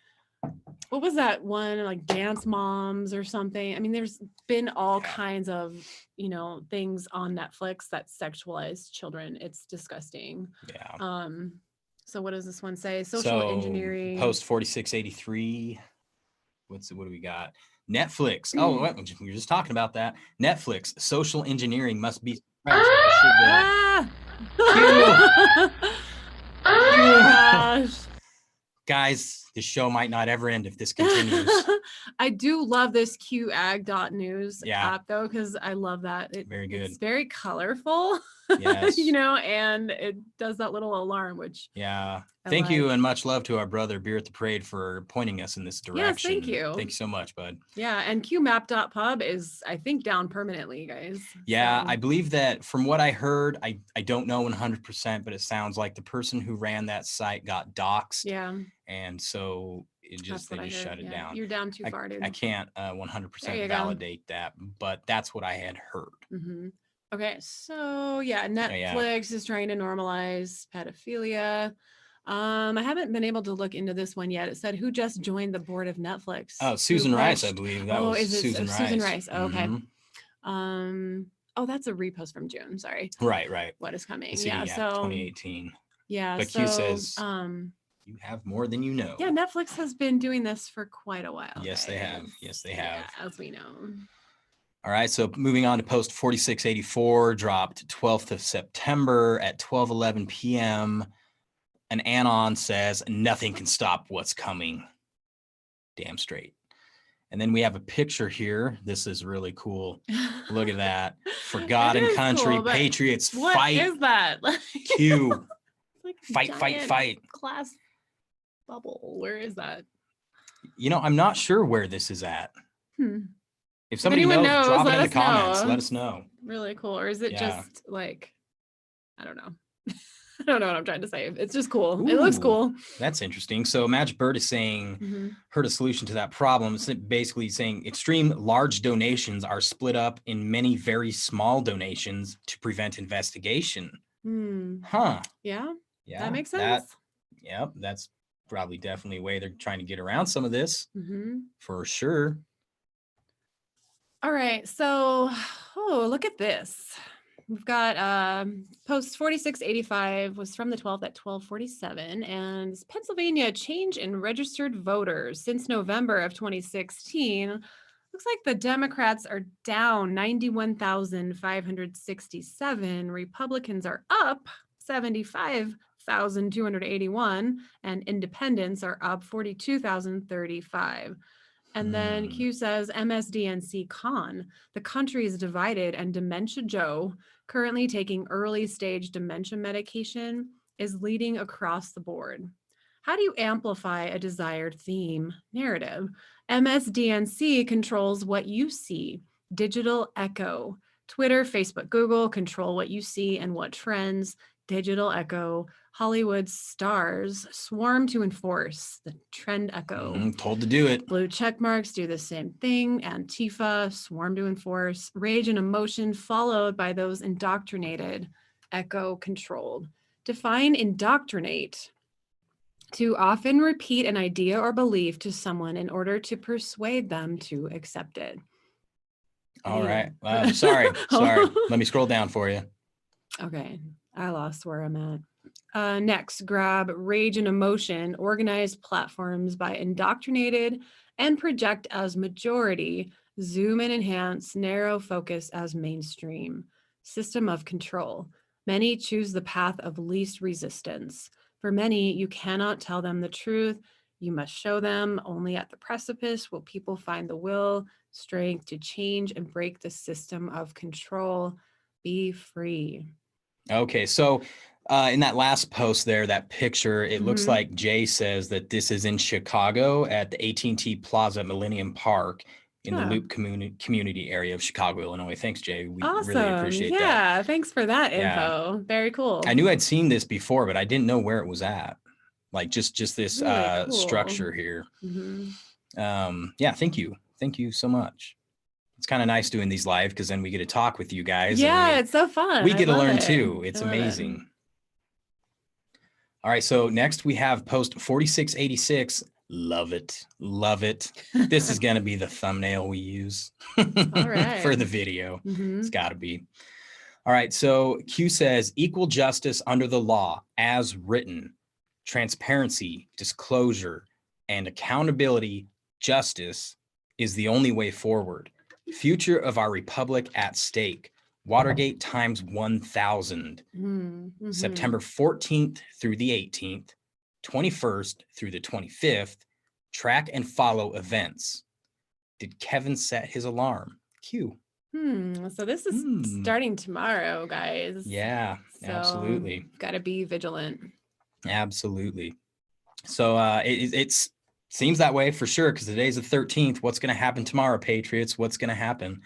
what was that one, like Dance Moms or something? I mean, there's been all kinds of, you know, things on Netflix that sexualize children. It's disgusting. Yeah. So what does this one say? Social engineering. Post 4683. What do we got? Netflix. Oh, we were just talking about that. Netflix. Social engineering must be suppressed. Gosh. Guys, the show might not ever end if this continues. I do love this QAg.news app though, because I love that. Very good. It's very colorful, yes. You know, and it does that little alarm, which thank you and much love to our brother Beer at the Parade for pointing us in this direction. Yes, thank you. Thank you so much, bud. Yeah, and qmap.pub is, I think, down permanently, guys. Yeah, so. I believe that from what I heard, I don't know 100%, but it sounds like the person who ran that site got doxxed. Yeah. And so they just shut it down. You're down too far, dude. I can't 100% validate that, but that's what I had heard. Mm-hmm. Okay, so Netflix is trying to normalize pedophilia. I haven't been able to look into this one yet. It said who just joined the board of Netflix. Oh, Susan Rice, I believe. That was Susan Rice. Susan Rice. Oh, okay. Oh, that's a repost from June. Sorry. Right. What is coming? So 2018. Yeah. But Q says you have more than you know. Yeah, Netflix has been doing this for quite a while. Yes, they have. Yes, they have. Yeah, as we know. All right, so moving on to post 4684, dropped 12th of September at 12:11 p.m. An anon says, nothing can stop what's coming. Damn straight. And then we have a picture here. This is really cool. Look at that. For God and country, cool, patriots, what fight. What is that? Q. Like fight. Glass bubble. Where is that? You know, I'm not sure where this is at. If somebody knows, drop it in the comments. Let us know. Really cool. Or is it just like, I don't know. I don't know what I'm trying to say. It's just cool. Ooh, it looks cool. That's interesting. So Magic Bird is saying, heard a solution to that problem. It's basically saying extreme large donations are split up in many very small donations to prevent investigation. Huh. Yeah. That makes sense. That's probably definitely a way they're trying to get around some of this for sure. All right. So, look at this. We've got post 4685 was from the 12th at 12:47, and Pennsylvania change in registered voters since November of 2016. Looks like the Democrats are down 91,567. Republicans are up 75,281, and independents are up 42,035. And then Q says MSDNC con, the country is divided, and Dementia Joe, currently taking early stage dementia medication, is leading across the board. How do you amplify a desired theme narrative? MSDNC controls what you see. Digital echo. Twitter, Facebook, Google control what you see and what trends. Digital echo. Hollywood stars swarm to enforce the trend echo. Told to do it. Blue check marks do the same thing. Antifa swarm to enforce. Rage and emotion followed by those indoctrinated. Echo controlled. Define indoctrinate. To often repeat an idea or belief to someone in order to persuade them to accept it. All right. Sorry. Let me scroll down for you. Okay. I lost where I'm at. Next, grab rage and emotion, organize platforms by indoctrinated and project as majority, zoom and enhance, narrow focus as mainstream. System of control. Many choose the path of least resistance. For many, you cannot tell them the truth. You must show them. Only at the precipice will people find the will, strength to change and break the system of control. Be free. Okay, so In that last post there, that picture, it looks Mhm. like Jay says that this is in Chicago at the AT&T Plaza at Millennium Park in the Yeah. Loop community area of Chicago, Illinois. Thanks, Jay. We really Awesome. appreciate that. Yeah, thanks for that Yeah. info. Very cool. I knew I'd seen this before, but I didn't know where it was at. Like just this Really cool. structure here. Mhm. Yeah, thank you. Thank you so much. It's kind of nice doing these live because then we get to talk with you guys. Yeah, and it's so fun. we I get to love learn it. too. It's I love it. amazing. All right, so next we have post 4686. Love it. Love it. This is going to be the thumbnail we use All right. for the video. Mhm. It's got to be. All right, so Q says equal justice under the law as written, transparency, disclosure, and accountability, justice is the only way forward. Future of our republic at stake. Watergate times 1000. Mhm. September 14th through the 18th, 21st through the 25th, track and follow events. Did Kevin set his alarm? Q. So this is starting tomorrow, guys. Yeah, So absolutely. got to be vigilant. Absolutely. So it seems that way for sure because today's the 13th. What's going to happen tomorrow, Patriots? What's going to happen?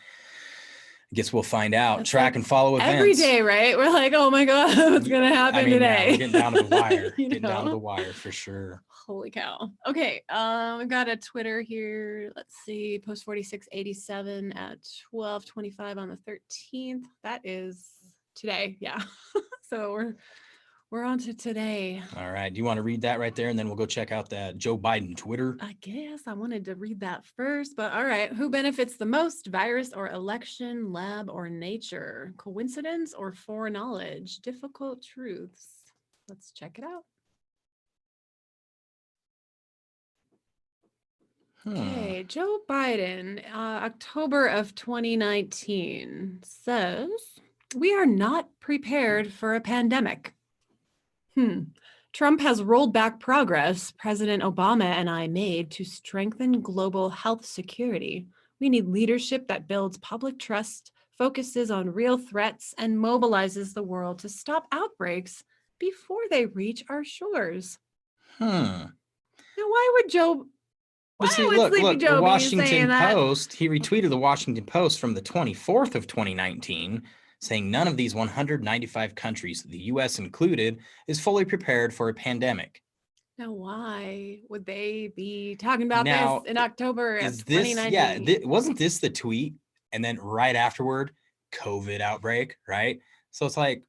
I guess we'll find out. That's Track like and follow events. every day, right? We're like, oh my God, what's going to happen today? Yeah, we're getting down to the wire. You Getting down to know? the wire for sure. Holy cow. Okay. We got a Twitter here. Let's see. Post 4687 at 12:25 on the 13th. That is today. Yeah. So we're on to today. All right. Do you want to read that right there? And then we'll go check out that Joe Biden Twitter. I guess I wanted to read that first, but all right. Who benefits the most? Virus or election, lab or nature? Coincidence or foreknowledge? Difficult truths. Let's check it out. Okay, Joe Biden, October of 2019 says, we are not prepared for a pandemic. Trump has rolled back progress President Obama and I made to strengthen global health security. We need leadership that builds public trust, focuses on real threats, and mobilizes the world to stop outbreaks before they reach our shores. Now, why would Joe... But see, look, the Washington Post, he retweeted the Washington Post from the 24th of 2019, saying none of these 195 countries, the U.S. included, is fully prepared for a pandemic. Now, why would they be talking about this in October of 2019? Yeah, wasn't this the tweet? And then right afterward, COVID outbreak, right? So it's like,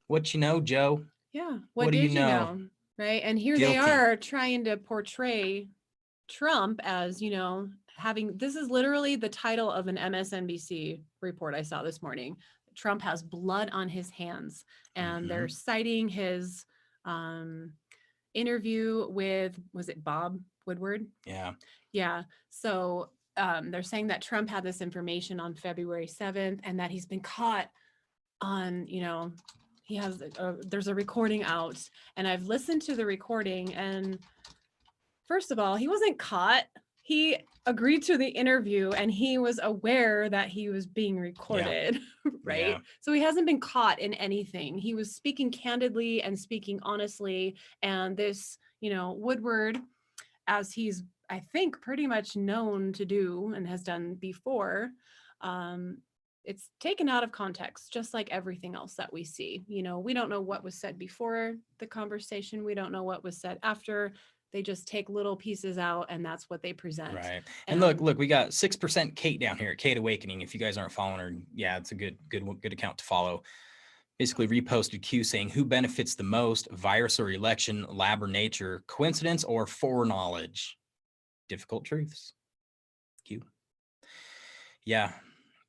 what you know, Joe? Yeah, what did you know? Right? And here they are trying to portray Trump as, you know, having, this is literally the title of an MSNBC report I saw this morning. Trump has blood on his hands, and they're citing his interview with, was it Bob Woodward? Yeah. So they're saying that Trump had this information on February 7th and that he's been caught on, you know, he has, there's a recording out, and I've listened to the recording, and first of all, he wasn't caught. He agreed to the interview and he was aware that he was being recorded, right? Yeah. So he hasn't been caught in anything. He was speaking candidly and speaking honestly. And this, you know, Woodward, as he's, I think, pretty much known to do and has done before, it's taken out of context, just like everything else that we see. You know, we don't know what was said before the conversation. We don't know what was said after. They just take little pieces out, and that's what they present. Right. And look, we got 6% Kate down here at Kate Awakening. If you guys aren't following her, yeah, it's a good account to follow. Basically reposted Q saying, who benefits the most, virus or election, lab or nature, coincidence or foreknowledge? Difficult truths. Q. Yeah.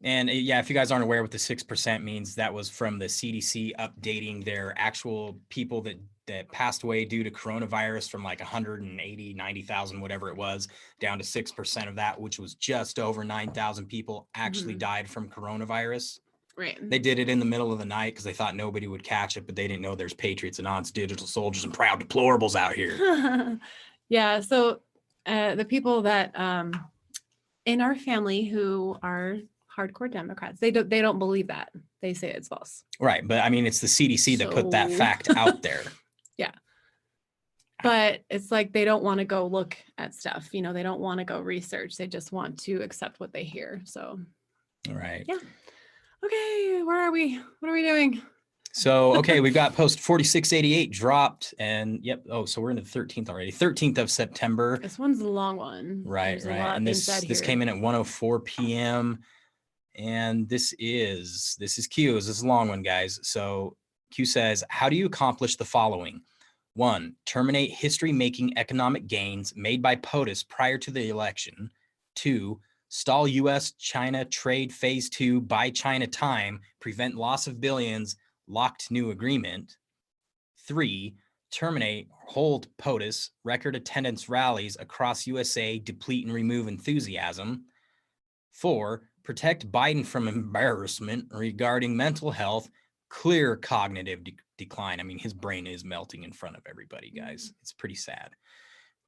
And yeah, if you guys aren't aware what the 6% means, that was from the CDC updating their actual people that passed away due to coronavirus from like 180, 90,000, whatever it was, down to 6% of that, which was just over 9,000 people actually died from coronavirus. Right. They did it in the middle of the night because they thought nobody would catch it, but they didn't know there's patriots and odds, digital soldiers, and proud deplorables out here. Yeah. So the people that in our family who are hardcore Democrats. They don't believe that. They say it's false. Right. But I mean, it's the CDC that put that So- fact out there. Yeah. But it's like they don't want to go look at stuff. You know, they don't want to go research. They just want to accept what they hear. So, Right. yeah. Okay, where are we? What are we doing? So, okay, we've got post 4688 dropped, and yep. Oh, so we're into the 13th already. 13th of September. This one's a long one. Right, There's a right. lot And being this said this here. came in at 1:04 p.m. And this is Q. This is a long one, guys. So Q says, how do you accomplish the following? 1, terminate history-making economic gains made by POTUS prior to the election. 2, stall U.S.-China trade phase 2 by China time, prevent loss of billions, locked new agreement. 3, terminate or hold POTUS, record attendance rallies across USA, deplete and remove enthusiasm. 4, protect Biden from embarrassment regarding mental health, clear cognitive decline. I mean, his brain is melting in front of everybody, guys. It's pretty sad.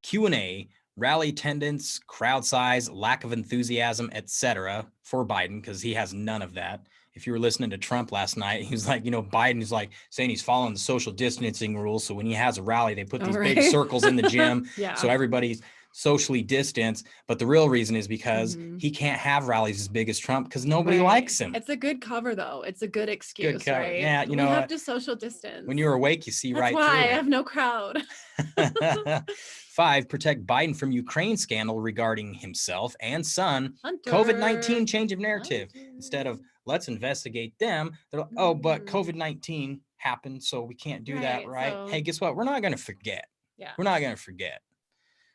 Q&A, rally attendance, crowd size, lack of enthusiasm, etc. for Biden, because he has none of that. If you were listening to Trump last night, he was like, you know, Biden is like saying he's following the social distancing rules. So when he has a rally, they put these big circles in the gym. Yeah. So everybody's socially distanced. But the real reason is because he can't have rallies as big as Trump because nobody likes him. It's a good cover, though. It's a good excuse, Good cover. right? Yeah, you we know have what? to social distance. When you're awake, you see That's right why through I it. have no crowd. 5, protect Biden from Ukraine scandal regarding himself and son. Hunter. COVID-19 change of narrative. Hunter. Instead of let's investigate them, they're like, oh, but COVID-19 happened, so we can't do that, right? So, Hey, guess what? We're not going to forget. yeah. We're not going to forget.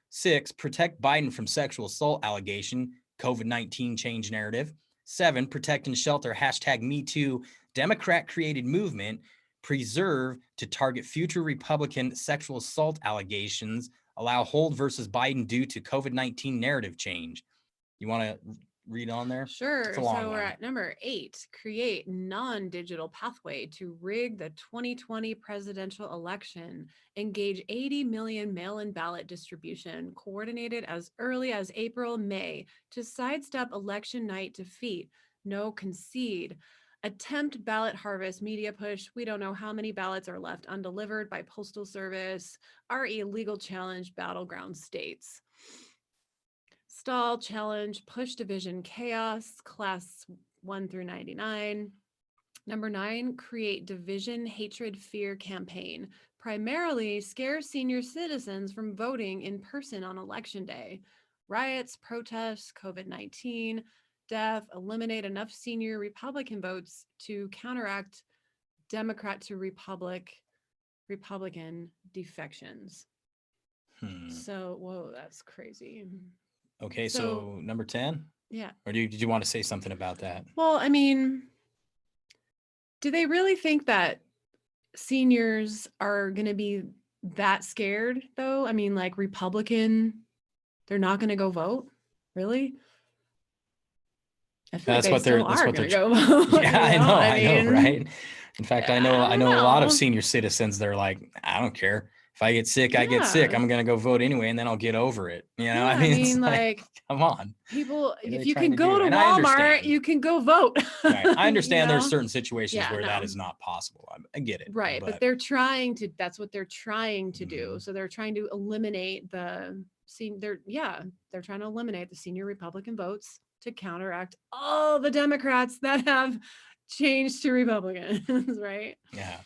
6, protect Biden from sexual assault allegation. COVID-19 change narrative. 7, protect and shelter #MeToo Democrat created movement. Preserve to target future Republican sexual assault allegations. Allow hold versus Biden due to COVID-19 narrative change. You want to read on there? Sure. It's a long So we're one. at number 8, create non-digital pathway to rig the 2020 presidential election, engage 80 million mail-in ballot distribution, coordinated as early as April, May to sidestep election night defeat, no concede. Attempt ballot harvest media push. We don't know how many ballots are left undelivered by Postal Service. Our illegal challenge battleground states. Stall challenge push division chaos class 1 through 99. Number 9, create division hatred fear campaign. Primarily scare senior citizens from voting in person on election day. Riots, protests, COVID-19, death, eliminate enough senior Republican votes to counteract Democrat to Republican defections. So, whoa, that's crazy. Okay, so number 10? Yeah. Or did you want to say something about that? Well, I mean, do they really think that seniors are going to be that scared, though? I mean, like Republican, they're not going to go vote? Really? I feel That's like what they they're still that's are what they're going to go vote. Yeah, you know? I know, mean, right? In fact, I know I a don't lot of know. senior citizens, they're like, I don't care. If I get sick, I get sick. Yeah. I'm going to go vote anyway, and then I'll get over it. You know, Yeah, I mean, it's like come on. people, What are if they you trying can to go do? to And I Walmart, understand. you can go vote. Right. I understand You there's know? certain situations Yeah, where that no. is not possible. I get it. Right, but they're trying to, that's what they're trying to do. So they're trying to eliminate they're trying to eliminate the senior Republican votes to counteract all the Democrats that have changed to Republicans, right? Yeah.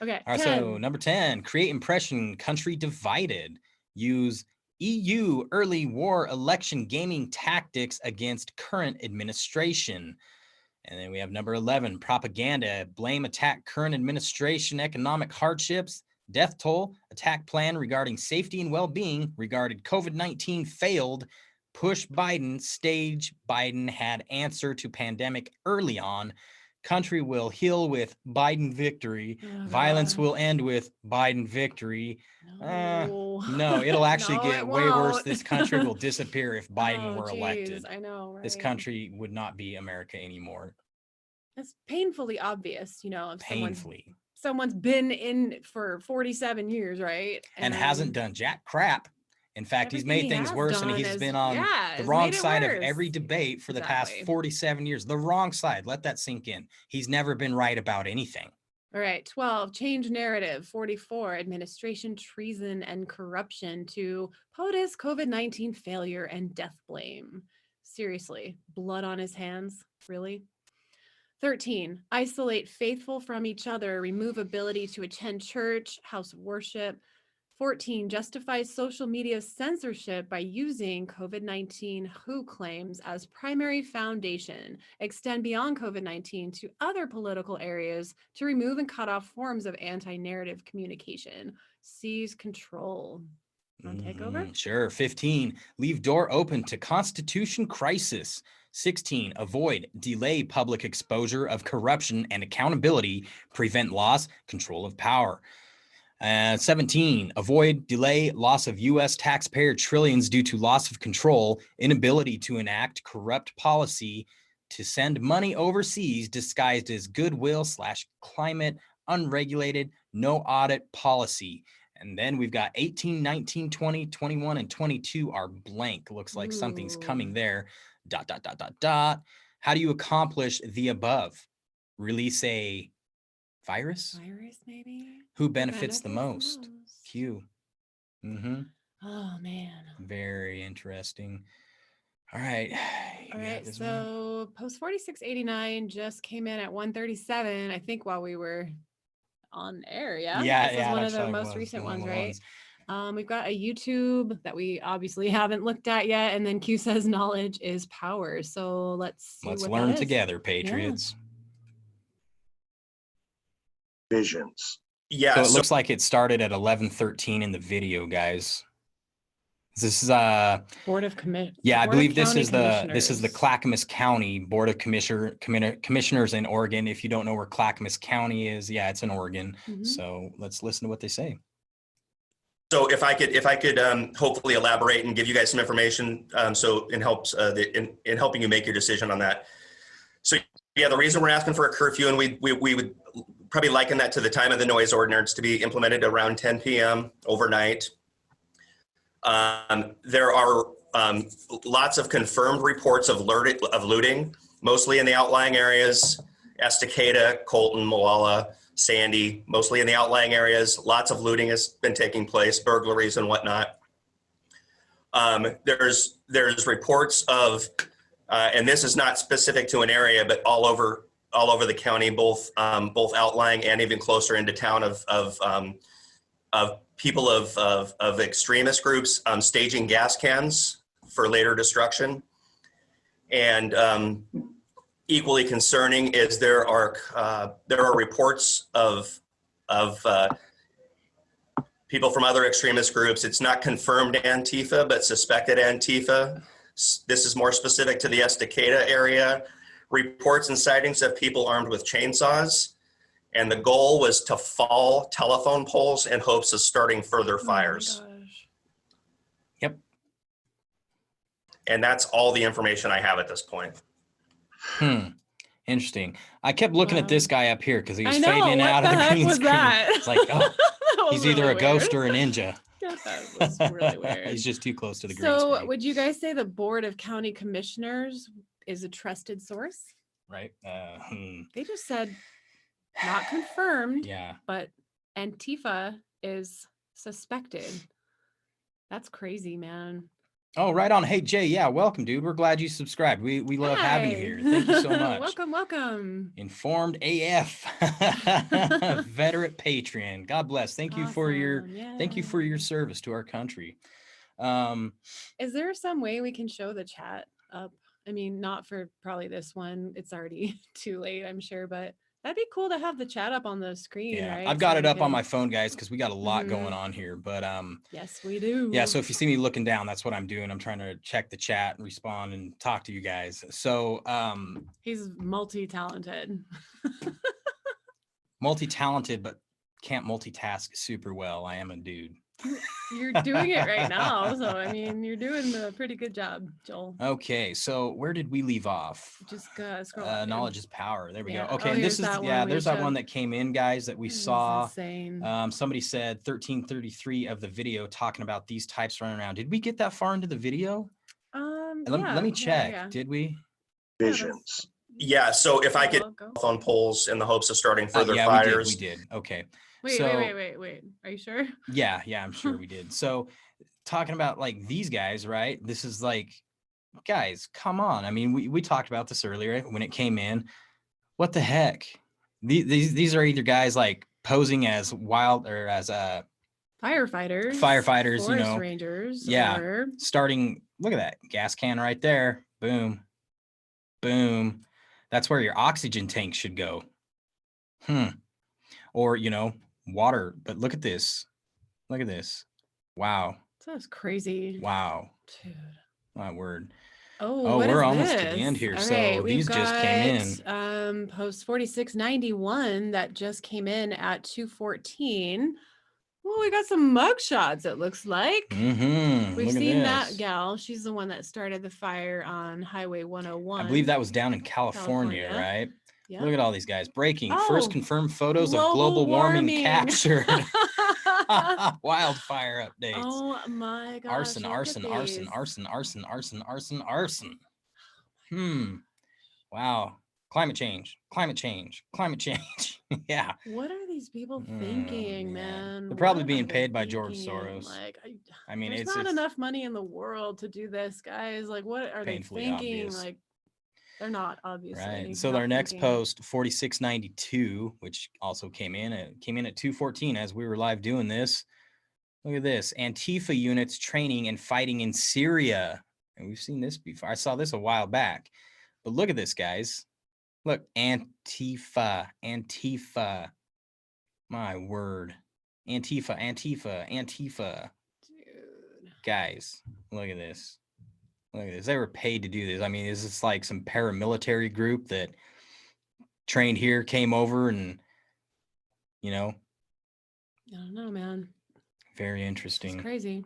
Okay. All right, 10. so number 10, create impression country divided. Use EU early war election gaming tactics against current administration. And then we have number 11, propaganda, blame attack current administration, economic hardships, death toll, attack plan regarding safety and well-being, regarded COVID-19 failed, push Biden, stage Biden had answer to pandemic early on, country will heal with Biden victory, violence will end with Biden victory. No, it'll actually No, get it way worse. won't. This country will disappear if Biden were geez, elected. I know, right? This country would not be America anymore. It's painfully obvious, you know, if Painfully. someone's been in for 47 years, right? And hasn't done jack crap In fact, he's Everything made he things has worse, and done he's is- been on yeah, the has wrong made it side of worse. every debate for the past Exactly. 47 years. The wrong side. Let that sink in. He's never been right about anything. All right, 12, change narrative. 44, administration, treason, and corruption to POTUS, COVID-19 failure, and death blame. Seriously, blood on his hands? Really? 13, isolate faithful from each other, remove ability to attend church, house of worship. 14, justifies social media censorship by using COVID-19 WHO claims as primary foundation, extend beyond COVID-19 to other political areas to remove and cut off forms of anti-narrative communication, seize control. Want to take over? Sure. 15, leave door open to constitution crisis. 16, avoid, delay public exposure of corruption and accountability, prevent loss, control of power. 17, avoid, delay, loss of U.S. taxpayer trillions due to loss of control, inability to enact corrupt policy, to send money overseas disguised as goodwill / climate, unregulated, no audit policy. And then we've got 18, 19, 20, 21, and 22 are blank. Looks like something's coming there. ... How do you accomplish the above? Release a virus? Virus, maybe? Who benefits the most? Q. Oh, man. Very interesting. All right. All right, so post 4689 just came in at 137, I think, while we were on air. Yeah, This is one of the most recent ones, right? We've got a YouTube that we obviously haven't looked at yet, and then Q says knowledge is power. So let's learn together, Patriots. Visions. Yeah. So it looks like it started at 11:13 in the video, guys. This is Board of Commissioners. Yeah, I believe this is the Clackamas County Board of Commissioners in Oregon. If you don't know where Clackamas County is, yeah, it's in Oregon. So let's listen to what they say. So if I could hopefully elaborate and give you guys some information, so it helps in helping you make your decision on that. So yeah, the reason we're asking for a curfew, and we would probably liken that to the time of the noise ordinance to be implemented around 10 p.m. overnight. There are lots of confirmed reports of looting, mostly in the outlying areas, Estacada, Colton, Moala, Sandy, mostly in the outlying areas. Lots of looting has been taking place, burglaries and whatnot. There's reports of, and this is not specific to an area, but all over the county, both outlying and even closer into town, of people of extremist groups staging gas cans for later destruction. And equally concerning is there are reports of people from other extremist groups. It's not confirmed Antifa, but suspected Antifa. This is more specific to the Estacada area. Reports and sightings of people armed with chainsaws. And the goal was to fall telephone poles in hopes of starting further fires. Oh my gosh. Yep. And that's all the information I have at this point. Interesting. I kept looking at this guy up here because he was I know, fading in and out of the green screen. It's like, oh, he's really either a weird. ghost or a ninja. Yeah, that was really weird. He's just too close to the green So screen. would you guys say the Board of County Commissioners is a trusted source? Right. They just said not confirmed, Yeah. but Antifa is suspected. That's crazy, man. Oh, right on. Hey, Jay. Yeah, welcome, dude. We're glad you subscribed. We love having you here. Thank you so much. Welcome. Informed AF. Veteran Patreon. God bless. Thank you for your service to our country. Is there some way we can show the chat up? I mean, not for probably this one. It's already too late, I'm sure, but that'd be cool to have the chat up on the screen. Yeah, right? I've got it up on my phone, guys, because we got a lot going on here. But yes, we do. Yeah, so if you see me looking down, that's what I'm doing. I'm trying to check the chat and respond and talk to you guys. So he's multi-talented. Multi-talented, but can't multitask super well. I am a dude. You're doing it right now. So, I mean, you're doing a pretty good job, Joel. Okay, so where did we leave off? Just scroll up, dude. Knowledge is power. There we Yeah. go. Okay, Oh, and this here's is that one we there's that one showed. that came in, guys, that we This is saw. insane. Somebody said 1333 of the video talking about these types running around. Did we get that far into the video? Let me check. Yeah. Did we? Visions. Yeah, so if I could Go. on polls in the hopes of starting further Yeah, fires. we did. Okay. Wait, So, wait. Are you sure? Yeah, I'm sure we did. So talking about like these guys, right? This is like, guys, come on. I mean, we talked about this earlier when it came in. What the heck? These are either guys like posing as wild or as Firefighters, forest rangers. Yeah. Or... Starting, look at that gas can right there. Boom. Boom. That's where your oxygen tank should go. Or, water. But look at this. Look at this. Wow. That's crazy. Wow. Dude. My word. Oh, we're almost at the end here. All so right, these just came in. Post 4691 that just came in at 2:14. Well, we got some mug shots, it looks like. We've seen that gal. She's the one that started the fire on Highway 101. I believe that was down in California. Right? Yeah. Look at all these guys. Breaking. Oh, First confirmed photos of global warming captured. Wildfire updates. Oh my gosh. Arson. Wow. Climate change. Yeah. What are these people thinking, man? They're probably What being are they paid by George thinking? Soros. Like, I mean, there's not enough money in the world to do this, guys. Like, what are they thinking? Obvious. Like, they're not, obviously. Right. So our next post, 4692, which also came in at 2:14 as we were live doing this. Look at this. Antifa units training and fighting in Syria. And we've seen this before. I saw this a while back. But look at this, guys. Look, Antifa. My word. Antifa. Dude. Guys, look at this. Look at this. They were paid to do this. I mean, is this like some paramilitary group that trained here, came over and, I don't know, man. Very interesting. It's crazy.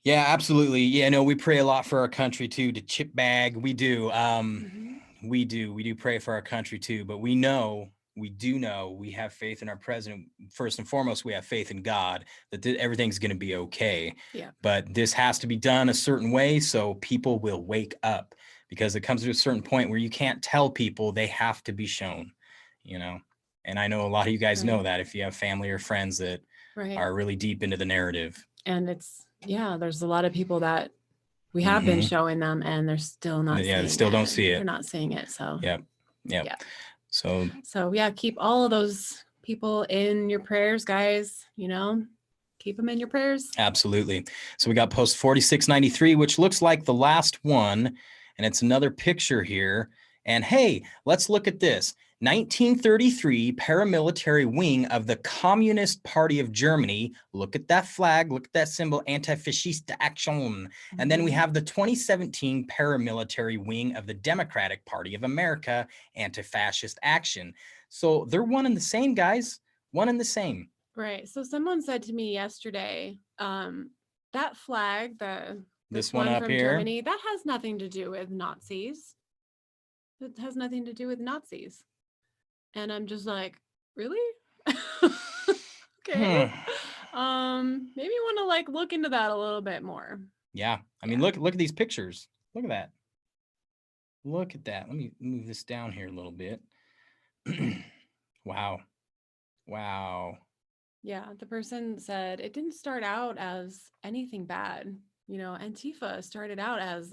Yeah, absolutely. Yeah, no, we pray a lot for our country too, to chip bag. We do. We do pray for our country too, but we do know we have faith in our president. First and foremost, we have faith in God that everything's going to be okay. Yeah. But this has to be done a certain way so people will wake up, because it comes to a certain point where you can't tell people, they have to be shown, And I know a lot of you guys know that if you have family or friends that are really deep into the narrative. And there's a lot of people that we have been showing them and they're still not seeing it. They still don't see it. They're not seeing it. So Yep. Yeah. So yeah, keep all of those people in your prayers, guys. Keep them in your prayers. Absolutely. So we got post 4693, which looks like the last one. And it's another picture here. And hey, let's look at this. 1933 paramilitary wing of the Communist Party of Germany. Look at that flag. Look at that symbol, Antifaschiste Action. And then we have the 2017 paramilitary wing of the Democratic Party of America, Anti-Fascist Action. So they're one and the same, guys. One and the same. Right. So someone said to me yesterday, that flag, this one up from here, Germany, that has nothing to do with Nazis. It has nothing to do with Nazis. And I'm just like, really? Okay. Maybe you want to look into that a little bit more. Yeah. I mean, look at these pictures. Look at that. Look at that. Let me move this down here a little bit. Wow. Yeah. The person said it didn't start out as anything bad. Antifa started out as,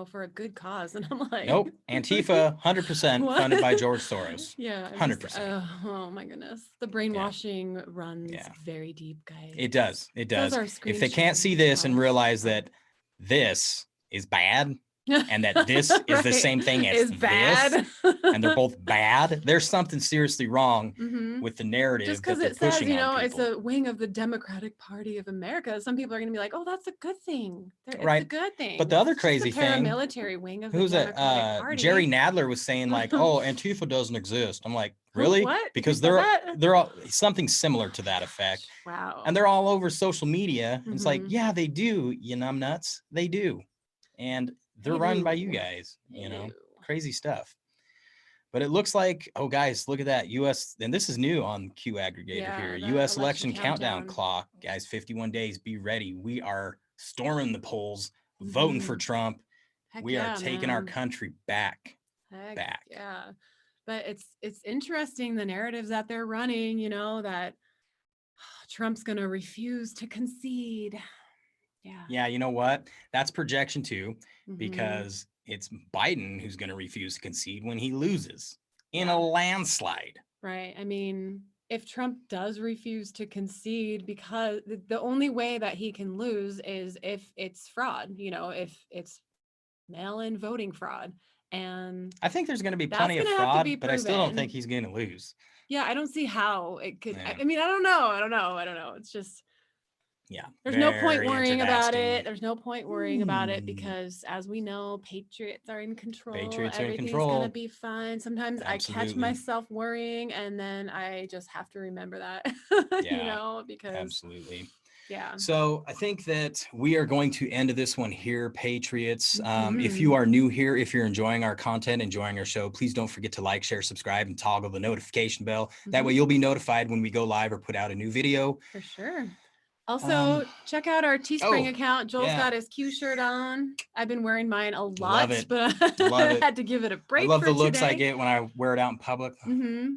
for a good cause. And I'm like, nope. Antifa, 100% funded by George Soros. Yeah. 100%. Oh my goodness. The brainwashing runs very deep, guys. It does. Those are If they can't see this and realize that this is bad, and that this is the Right. same thing as Is this, bad. and they're both bad. There's something seriously wrong Mhm. with the narrative Just that because they're it says, pushing you on know, it's people. a wing of the Democratic Party of America, some people are going to be like, oh, that's a good thing. It's a Right. good thing. But the other It's just crazy the thing, paramilitary wing of the who's Democratic that? Party. Jerry Nadler was saying like, "Oh, Antifa doesn't exist." I'm like, really? What? Because He said that? they're all something similar to that effect, Wow. and they're all over social media. And it's like, Mhm. yeah, they do. You numbnuts, they do, and they're They run by do. you guys. They You know, do. crazy stuff. But it looks like, oh guys, look at that U.S. and this is new on Q aggregator Yeah, here. the U.S. election election countdown countdown. clock, guys. 51 days. Be ready. We are storming the polls, voting for Mhm. Trump. Heck We are yeah, taking our man. country back. Heck Back. yeah. But it's interesting the narratives that they're running, you know, that Trump's going to refuse to concede. Yeah. Yeah, you know what? That's projection too, Mhm. because it's Biden who's going to refuse to concede when he loses in Yeah. a landslide. Right. I mean, if Trump does refuse to concede, because the only way that he can lose is if it's fraud, you know, if it's mail-in voting fraud. And I think there's going to be that's plenty of going to have to fraud, be but I still don't think proven. he's going to lose. Yeah, I don't see how it could. Yeah. I mean, I don't know. It's just, Yeah. there's no point very worrying about it. interesting. There's no point worrying about it Hmm. because, as we know, patriots are in control. Patriots are in Everything's control. gonna be fine. Sometimes I catch Absolutely. myself worrying, and then I just have to remember that, you Yeah, know, because absolutely. yeah. So I think that we are going to end this one here, Patriots. If Mhm. you are new here, if you're enjoying our content, enjoying our show, please don't forget to like, share, subscribe, and toggle the notification bell. That way Mhm. you'll be notified when we go live or put out a new video. For sure. Also, check out our Teespring oh, account. Joel's yeah. got his Q shirt on. I've been wearing mine a Love lot, it. but Love I it. had to give it a I break love for the looks I today. get when I wear it out in public. Mm-hmm. Why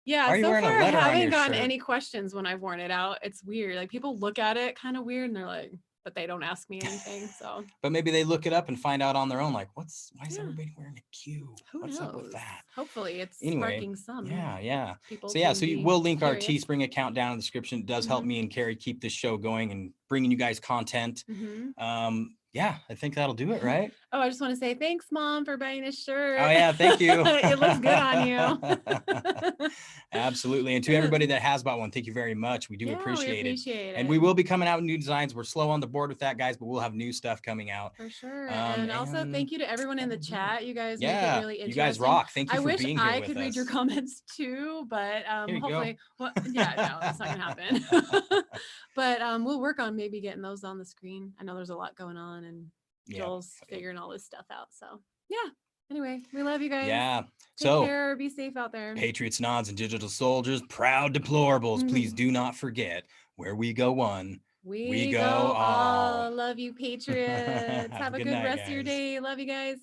Yeah, are you so wearing a far I letter on haven't your gotten shirt? any questions when I've worn it out. It's weird. Like, people look at it kind of weird and they're like, but they don't ask me anything. So But maybe they look it up and find out on their own, like, why is yeah, everybody wearing a Q? who What's up with knows? that? Hopefully it's Anyway, sparking some yeah. people So yeah, to so be we'll link curious. our Teespring account down in the description. It does help me and Carrie keep this show going and bringing you guys content. Mm-hmm. Yeah, I think that'll do it, right? Oh, I just want to say thanks, Mom, for buying this shirt. Oh yeah, thank you. It looks good on you. Absolutely. And to everybody that has bought one, thank you very much. We do Yeah, we appreciate it. appreciate And it. we will be coming out with new designs. We're slow on the board with that, guys, but we'll have new stuff coming out. For sure. And also thank you to everyone in the chat. You guys make it really interesting. You guys rock. Thank you I for wish being here I with could us. read your comments too, but Here you hopefully, go. well, yeah, no, that's not gonna happen. But we'll work on maybe getting those on the screen. I know there's a lot going on and Joel's figuring all this stuff out. So yeah. Anyway, we love you guys. Yeah. Take care. Be safe out there. Patriots, nods, and digital soldiers, proud deplorables. Please do not forget, where we go one, we go all. Love you, Patriots. Have a good night, rest of your guys. day. Love you guys.